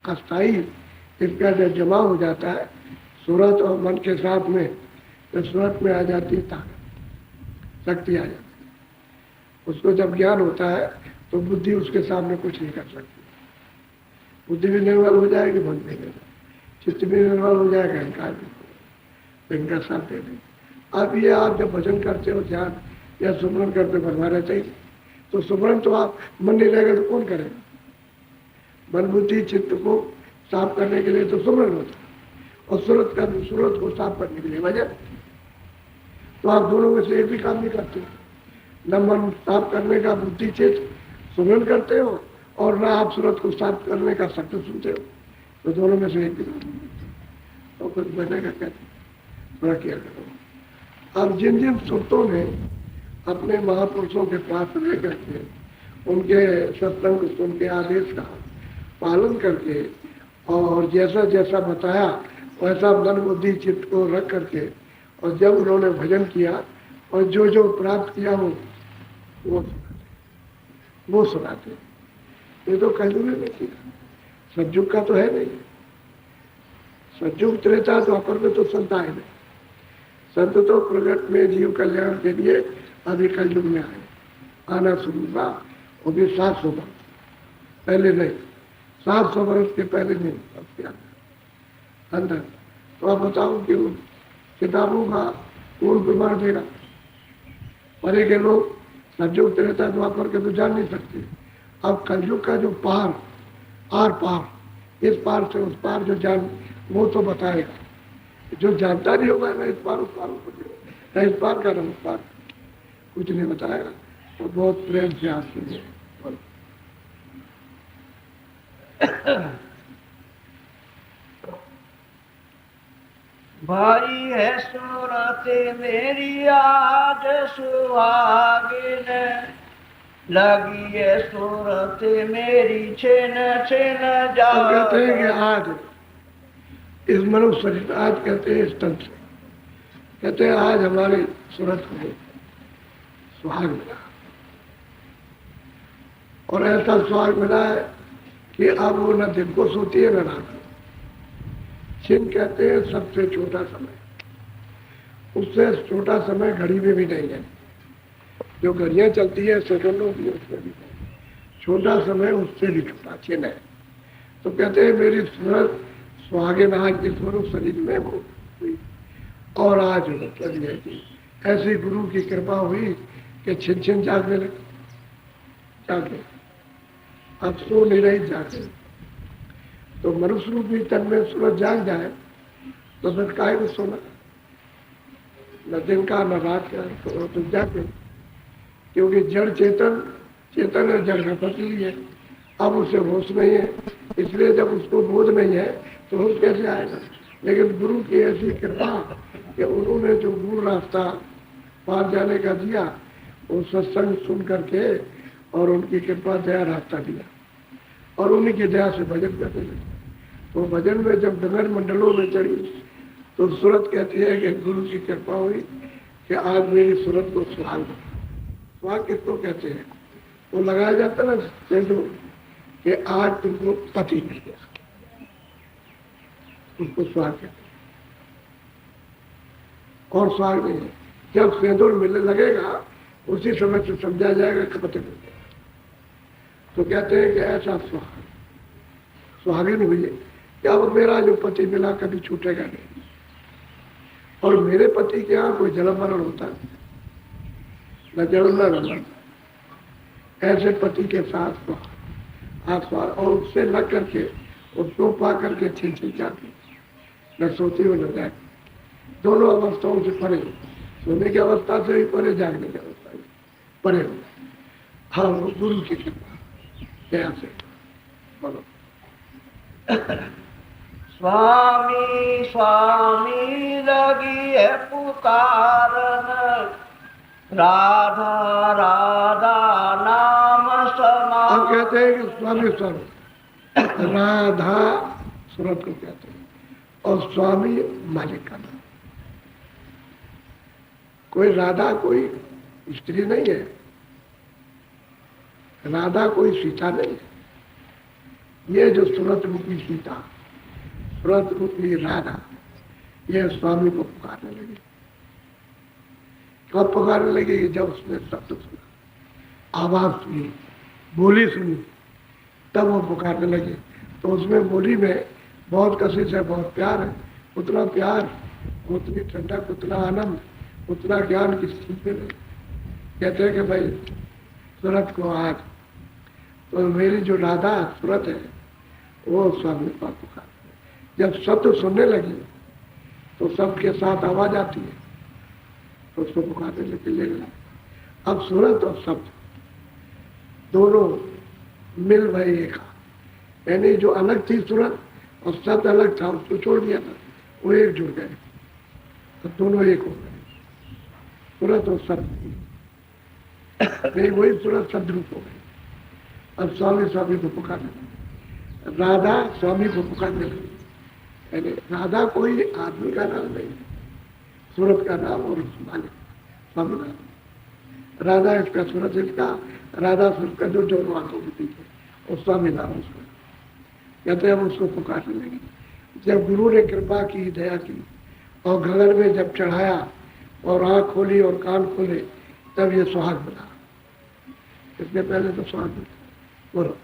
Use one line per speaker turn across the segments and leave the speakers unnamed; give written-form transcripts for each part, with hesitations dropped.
अस्थाई इसका जब जमा हो जाता है सूरत और मन के साथ में, तो सूरत में आ जाती है ताकत, शक्ति आ जाती है। उसको जब ज्ञान होता है तो बुद्धि उसके सामने कुछ नहीं कर सकती। बुद्धि भी निर्मल हो जाएगी, मन भी निर्मल, चित्त भी निर्मल हो जाएगा, अहंकार भी, इनका साथ दे देंगे। अब ये आप जब भजन करते हो, ध्यान या सुमरन करते हो, बनवा रहते ही, तो सुमरन तो आप मन नहीं रहेगा तो कौन करेगा? मन बुद्धि चित्त को साफ करने के लिए तो सुमरन होता है, और सूरत को साफ करने के लिए भजन। तो आप दोनों में से एक भी काम नहीं करते, न मन साफ करने का बुद्धि चित्त सुमरन करते हो, और ना आप सूरत को साफ करने का सत्य सुनते हो, तो दोनों में से एक भी काम। तो कुछ बनेगा कहते थोड़ा किया करो। अब जिन जिन सुरतों ने अपने महापुरुषों के पास रह करके उनके सत्संग उनके आदेश का पालन करके और जैसा जैसा बताया वैसा मन बुद्धि चित्त को रख करके, और जब उन्होंने भजन किया और जो जो प्राप्त किया वो सुनाते। ये तो कलयुग में किया, सतयुग का तो है नहीं। सतयुग त्रेता द्वापर में तो संता है नहीं। संत तो प्रगट में जीव कल्याण के लिए अभी कलयुग में आए, आना शुरू हुआ, वो भी 700 वर्ष पहले नहीं, 700 वर्ष के पहले नहीं अंदर। तो आप बताओ कि किताबों का पूर्ण प्रमाण देगा? परे के लोग सतयुग त्रेता द्वापर के तो जान नहीं सकते। अब कलयुग का जो पार, आर पार, इस पार से उस पार जो जान, वो तो बताएगा। जो जानता नहीं होगा ना इस पार उस पार, ना इस पार का ना उस पार, कुछ नहीं बताएगा। तो बहुत प्रेम से आप सुनिए।
भारी है सूरत मेरी आज सुहागिन, लगी है सूरत मेरी छेन छेन जा।
कहते हैं कि आज इस मनुष्य शरीर, आज कहते हैं इस तन से, कहते हैं आज हमारी सूरत को सुहाग मिला, और ऐसा सुहाग मिला है कि अब वो न दिन को सोती है न रात को। छिन कहते हैं सबसे छोटा समय, उससे छोटा समय घड़ी में भी नहीं है। जो घड़ियां चलती है सेकंडों की, उसमें भी छोटा समय उससे भी छोटा छिन है। तो कहते हैं मेरी सूरत सुहागिन आज इस मनुष्य शरीर में वो हुई, और आज लगी है कि ऐसी गुरु की कृपा हुई कि छिन छिन जागने लगे, जागे, अब सो नहीं रही, जागे। तो मनुष्य रूपी तन में सूरज जाग जाए तो फिर काहे को सोना, न दिन का न रात का, तो जागे। क्योंकि जड़ चेतन, चेतन है, जड़ में फंसी है, अब उसे होश नहीं है, इसलिए जब उसको बोध नहीं है तो होश कैसे आएगा। लेकिन गुरु की ऐसी कृपा कि उन्होंने जो मूल रास्ता पार जाने का दिया, वो सत्संग सुन करके और उनकी कृपा दया रास्ता दिया, और उन्हीं की दया से भजन करने लगे। तो भजन में जब डगर मंडलों में चढ़ी तो सूरत कहती है कि गुरु की कृपा हुई कि आज मेरी सूरत को सुहाग। सुहाग किसको कहते हैं? वो लगाया जाता है ना सिंदूर कि आज तुमको पति मिल गया, उसको सुहाग कहते हैं। और सुहाग नहीं है, जब सिंदूर मिलने लगेगा उसी समय से समझा जाएगा कि पति मिल गया। तो कहते हैं कि ऐसा सुहागिन हुई है कि अब मेरा जो पति मिला कभी छूटेगा नहीं, और मेरे पति के यहाँ कोई जन्म मरण होता न जन्म न मरण। ऐसे पति के साथ आसपास और उससे लग करके उसको पा करके छिन छिन जाती, न सोती हो न जाए, दोनों अवस्थाओं से परे, सोने की अवस्था से भी परे, जागने की अवस्था से परे हो। हाँ, वो गुरु की कृपा दया से। बोलो
स्वामी स्वामी लगी है पुकारन, राधा राधा नाम समा।
हम कहते हैं कि स्वामी स्वामी, राधा सूरत को कहते हैं, और स्वामी मालिक का नाम। कोई राधा कोई स्त्री नहीं है, राधा कोई सीता नहीं है, ये जो सूरत रूपी सीता, सूरत रूपी राधा, ये स्वामी को पुकारने लगी। कब पुकारने लगी? जब उसने शब्द सुना, आवाज सुनी, बोली सुनी, तब वो पुकारने लगी। तो उसमें बोली में बहुत कशिश है, बहुत प्यार है। उतना प्यार, उतनी ठंडक, उतना आनंद, उतना ज्ञान किसी चीज में नहीं। कहते हैं कि भाई सूरत को आज, तो मेरी जो राधा सूरत है वो स्वामी को पुकार। जब शब्द सुनने लगी तो सबके साथ आवाज आती है, तो उसको पुकारने लगे। अब सूरत और शब्द दोनों मिल भई एक, यानी जो अलग थी सूरत और शब्द अलग था, उसको छोड़ दिया था, वो एक जुड़ गए, तो दोनों एक हो गए। सूरत और शब्द नहीं, वही सूरत शब्द रूप हो गई। अब स्वामी स्वामी को पुकारने लगे, राधा स्वामी को पुकारने लगी। यानी राधा कोई आदमी का नाम नहीं, सूरत का नाम और मालिक स्वामी नाम। राधा इसका सूरत इसका, राधा सूरत का जो दोनों आंखों के पीछे, और स्वामी नाम उसका। कहते हैं हम उसको पुकारने लगी। जब गुरु ने कृपा की, दया की और गगन में जब चढ़ाया और आँख खोली और कान खोले, तब ये सुहाग बना। इसके पहले तो सुहाग बना। बोलो।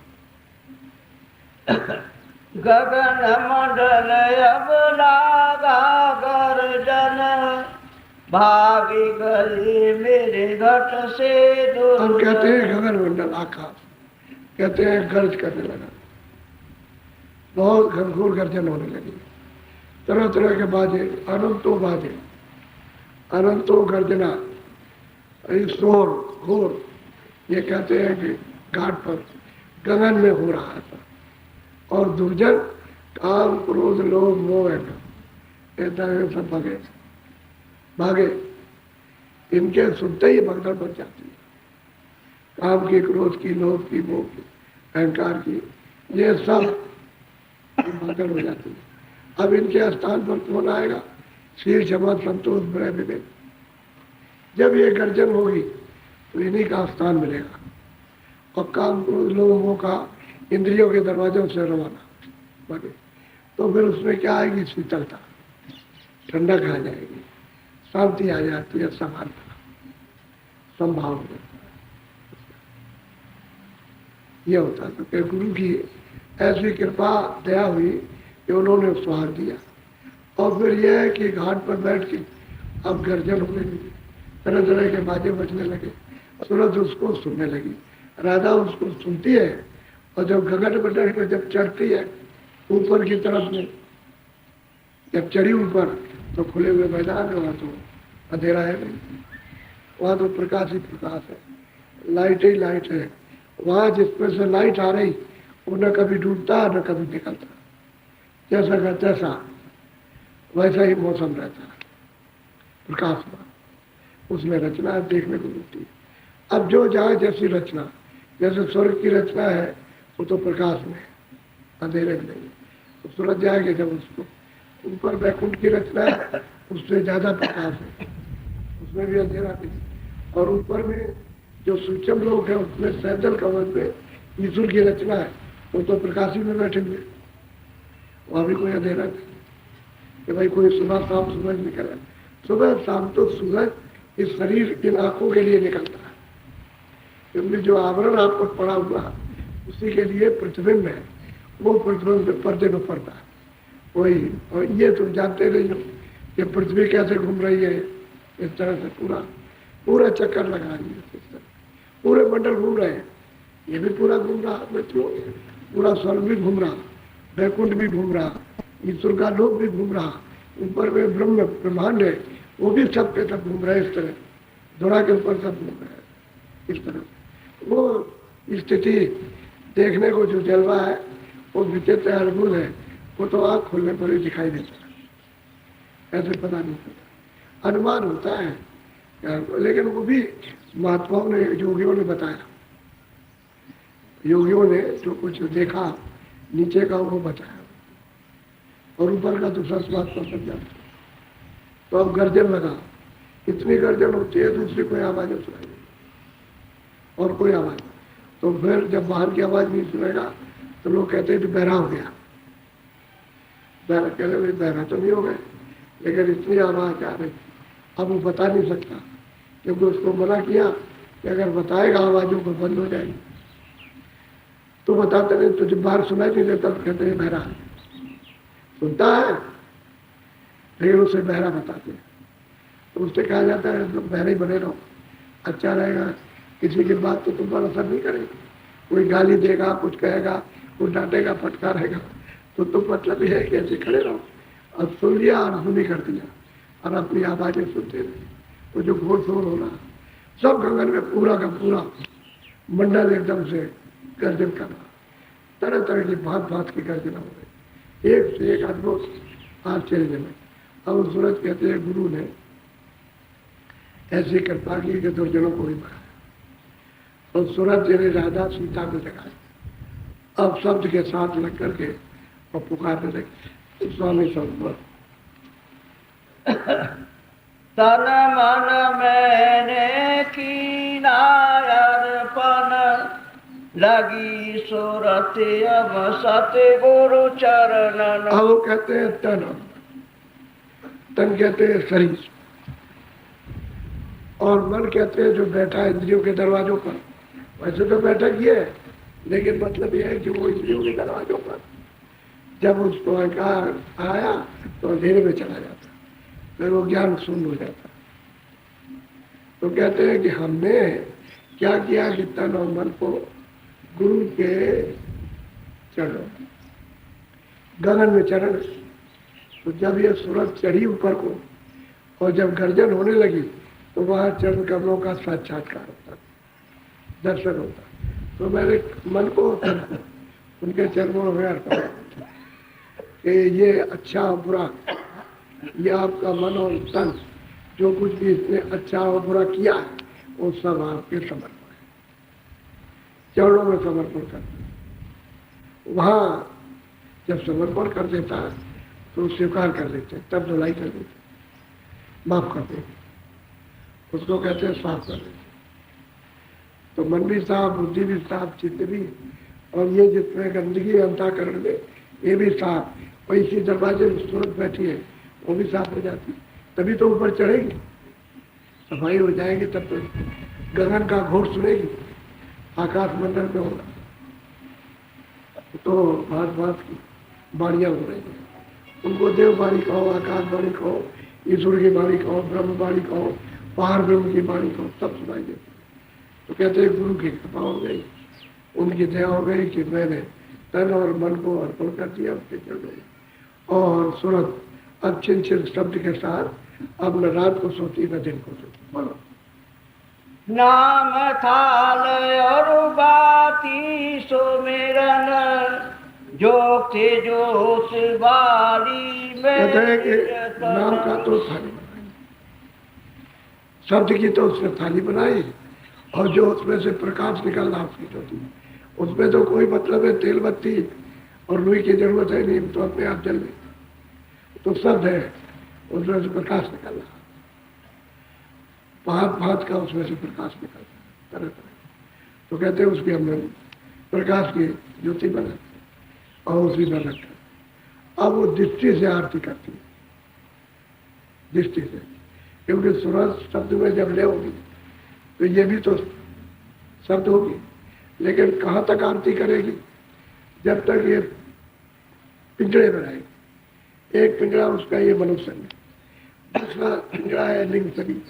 गगन मंडल अब लागा गर्जन, भागी गली मेरे घट से दूर।
हम कहते हैं गगन मंडल आकाश, कहते हैं गर्ज करने लगा, बहुत घनघोर गर्जन होने लगी, तरह तरह के बाजे, बाजे, अनंतो गर्जना, शोर घोर। ये कहते हैं कि घाट पर गगन में हो रहा था। और दुर्जन काम क्रोध लोभ मोह सब भागे भागे। इनके सुनते ही भगदड़ बच जाती है, काम की, क्रोध की, लोभ की, मोह की, अहंकार की, ये सब भगदड़ हो जाती है। अब इनके स्थान पर कौन आएगा? शील क्षमा संतोष भय विवेक। जब ये गर्जन होगी तो इन्हीं का स्थान मिलेगा। और काम क्रोध लोभ मोह का इंद्रियों के दरवाजों से रवाना बने, तो फिर उसमें क्या आएगी? शीतलता, ठंडक आ जाएगी, शांति आ जाती है, समानता, संभाव होता है। यह होता है। तो गुरु की ऐसी कृपा दया हुई कि उन्होंने सुहाग दिया। और फिर यह है कि घाट पर बैठ के अब गर्जन होने लगी, तरह तरह के बाजे बजने लगे, सूरज उसको सुनने लगी, राधा उसको सुनती है। और जब गगन मंडल पर जब चढ़ती है ऊपर की तरफ में, जब चढ़ी ऊपर तो खुले हुए मैदान है, वहाँ तो अंधेरा है नहीं, वहाँ तो प्रकाश ही प्रकाश है, लाइट ही लाइट है। वहाँ जिसमें से लाइट आ रही वो न कभी डूबता न कभी निकलता, जैसा का तैसा वैसा ही मौसम रहता है, प्रकाशमान। उसमें रचना देखने को मिलती है। अब जो जहाँ जैसी रचना, जैसे स्वर्ग की रचना है वो तो प्रकाश में है, अंधेरे में नहीं। तो सूरज जाएंगे जब उसको, ऊपर वैकुंठ की रचना है उससे ज्यादा प्रकाश है, उसमें भी अंधेरा नहीं। और ऊपर में जो सूक्ष्म लोग हैं उसमें सैदल कवच में ईश्वर की रचना है, वो तो प्रकाशी में बैठे हुए, वहाँ भी कोई अंधेरा नहीं कि भाई कोई सुबह शाम सूरज निकला। सुबह शाम तो सूरज इस शरीर, इन आंखों के लिए निकलता है, क्योंकि जो आवरण आपको पड़ा हुआ उसी के लिए प्रतिबिंब है, वो प्रतिबिंब पर्दे में पड़ता है वही। और ये तुम जानते नहीं हो कि पृथ्वी कैसे घूम रही है, इस तरह से पूरा चक्कर लगा रही है, इस तरह पूरे मंडल घूम रहे हैं, ये भी पूरा घूम रहा, मृत्यु पूरा स्वर्ग भी घूम रहा, वैकुंठ भी घूम रहा, ईश्वर का लोक भी घूम रहा, ऊपर में ब्रह्म ब्रह्मांड है वो भी सब के सब घूम रहे, इस तरह धुरा के ऊपर सब घूम रहे हैं। इस तरह वो स्थिति देखने को जो जलवा है वो विचित्र अद्भुत है, वो तो आँख खोलने पर ही दिखाई देता है, ऐसे पता नहीं चलता, अनुमान होता है। लेकिन वो भी महात्माओं ने, योगियों ने बताया, योगियों ने जो कुछ देखा नीचे का वो बताया, और ऊपर का तो संस्वाद पर समझा। तो अब गर्जन लगा, इतनी गर्जन होती है दूसरी कोई आवाज नहीं सुनाई और कोई आवाज। तो फिर जब बाहर की आवाज नहीं सुनेगा तो लोग कहते हैं कि बहरा हो गया। बहरा कह रहे बहरा तो नहीं हो गए, लेकिन इतनी आवाज आ रही, अब वो बता नहीं सकता, क्योंकि उसको मना किया कि अगर बताएगा आवाजों को बंद हो जाएगी। तो बताते नहीं, तुझे बाहर सुनाई नहीं देता, तो कहते हैं बहरा है। सुनता है लेकिन उसे बहरा बताते हैं। तो उससे कहा जाता है तुम बहरे ही बने रहो, अच्छा रहेगा, किसी की बात तो तुम पर असर नहीं करेगी। कोई गाली देगा, कुछ कहेगा, कोई डांटेगा, फटकारेगा, तो तुम मतलब ये है कि ऐसे खड़े रहो। अब सुन लिया और सुनी कर दिया और अपनी आवाजें सुनते रहे। वो जो घोर शोर हो रहा, सब गगन में पूरा का पूरा मंडल एकदम से गर्जन कर रहा, तरह तरह की भांत भांत की गर्जना हो रही, एक से एक अद्भुत आश्चर्य में। अब सूरज कहते हैं गुरु ने ऐसी कृपा की कि दुर्जनों को भी मारा। और सूरज जी ने राधा सीता को जगाया, अब शब्द के साथ लग करके और पुकारने लगे, स्वामी सब
तन मन मैंने की नायर्पण, लगी सूरत अब सतगुरु चरणन।
अब वो कहते हैं तन, तन कहते हैं शरीर, और मन कहते हैं जो बैठा है इंद्रियों के दरवाजों पर। वैसे तो बैठक ही है, लेकिन मतलब यह है कि वो इंद्रियों के दरवाजों पर जब उसको अहंकार आया तो अंधेरे में चला जाता, फिर वो ज्ञान शून्य हो जाता। तो कहते हैं कि हमने क्या किया कि तन और मन को गुरु के चरणों, गगन में चरण। तो जब ये सूरज चढ़ी ऊपर को और जब गर्जन होने लगी तो वहाँ चरण कमलों का साक्षात्कार होता, दर्शन होता। तो मेरे मन को उनके चरणों में अर्पण कि ये अच्छा और बुरा, ये आपका मन और तन जो कुछ भी इसने अच्छा और बुरा किया है वो सब आपके समर्पण है, चरणों में समर्पण करते। वहाँ जब समर्पण कर देता है तो स्वीकार कर लेते हैं, तब धुलाई कर देते, माफ कर देते, उसको कहते हैं साफ कर देते। तो मन भी साफ, बुद्धि भी साफ, चित्त भी, और ये जितने गंदगी अंतःकरण में ये भी साफ। और इसी दरवाजे में सूरत बैठी है वो भी साफ हो जाती, तभी तो ऊपर चढ़ेगी, सफाई हो जाएगी, तब तो गगन का घोर सुनेगी, आकाश मंडल में होगा तो भांत भांत की बाणियाँ हो रही हैं। उनको देव बाणी कहो, आकाश बाणी कहो, ईश्वर की बाणी कहो, ब्रह्म बाणी कहो, पार ब्रह्म की बाणी कहो, सब सुनाई देती। तो कहते हैं गुरु की कृपा हो गई, उनकी दया हो गई कि मैंने तन और मन को अर्पण कर दिया उसके चरणों में। और सूरत अब छिन छिन शब्द के साथ अब न रात को सोती न दिन को सोती। बोलो
नाम थाल और बाती सुमिरन, जोते जोत वाली में।
कहते हैं कि नाम का तो थाली बनाई, शब्द की तो उसने थाली बनाई, और जो उसमें से प्रकाश निकलना उसकी ज्योति, उसमें तो कोई मतलब है तेल बत्ती और रुई की जरूरत है नहीं, तो अपने आप जल गई। तो शब्द है, उसमें से प्रकाश निकलना, भांत भांत का उसमें से प्रकाश निकलता तरह तरह। तो कहते हैं उसकी हमने प्रकाश की ज्योति बना और उसी में रखा। अब वो दृष्टि से आरती करती है, दृष्टि से, क्योंकि सूरज शब्द में जब ले होगी तो ये भी तो शब्द होगी, लेकिन कहाँ तक आरती करेगी? जब तक ये पिंजड़े में रहेगी। एक पिंजड़ा उसका ये मनुष्य है, दूसरा पिंजड़ा है लिंग शरीर,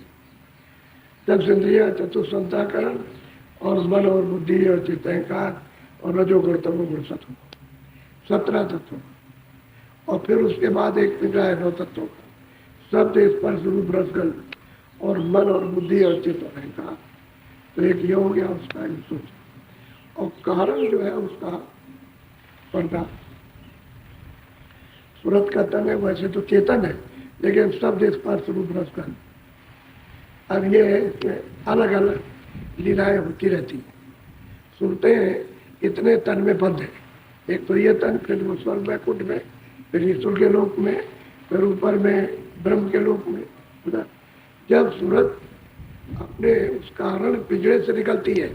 जब इंद्रिया चतुष्संताकरण और मन और बुद्धि और चित्त अहंकार और रजोगुण तमोगुण सत्व, 17 तत्वों। और फिर उसके बाद एक पिंजड़ा है 9 तत्वों का, शब्द स्पर्श रूप रसगंध और मन और बुद्धि और चित्त और अहंकार। तो एक ये हो गया उसका सोच, और कारण जो है उसका पर्दा। सूरत का तन है, वैसे तो चेतन है, लेकिन शब्द स्पर्श रूप रसगंध। अब ये अलग अलग लीलाएं होती रहती हैं, सुनते हैं इतने तन में बंद है। एक तो ये तन, फिर वो स्वर्ग वैकुंठ में, फिर ईश्वर के लोक में, फिर ऊपर में ब्रह्म के लोक में। उधर जब सूरत अपने उस कारण पिंजड़े से निकलती है,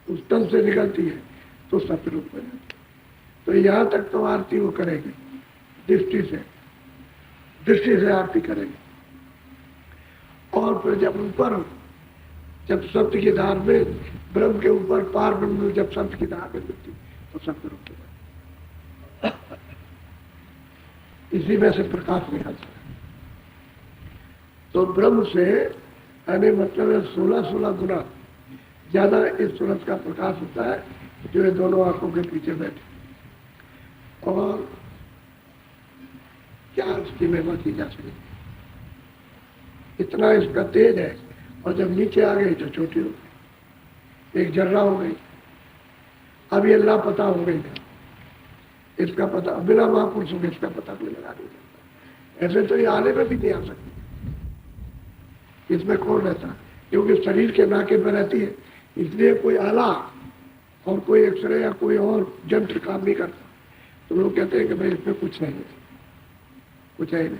उस तन से निकलती है, तो सत्य रूप में जाती है। तो यहाँ तक तो आरती वो करेगी दृष्टि से आरती करेगी। और फिर जब ऊपर, जब शब्द की धार में ब्रह्म के ऊपर पार ब्रह्म में जब शब्द की धार में मिलती तो शब्द रुक गए। इसी में से प्रकाश निकलता है। तो ब्रह्म से यानी मतलब 16 गुना ज्यादा इस सूरज का प्रकाश होता है जो ये दोनों आंखों के पीछे बैठे। और क्या इसकी महिमा की जा सके, इतना इसका तेज है। और जब नीचे आ गई तो छोटी हो गई, एक जर्रा हो गई। अब ये लापता हो गई है, इसका पता बिना महापुरुषों के इसका पता कोई लगा नहीं सकता। ऐसे तो ये आने में भी नहीं आ सकती। इसमें कौन रहता है, क्योंकि शरीर के नाके पर रहती है, इसलिए कोई आला और कोई एक्सरे या कोई और यंत्र काम नहीं करता। तो लोग कहते हैं कि भाई इसमें कुछ नहीं है, कुछ है ही नहीं।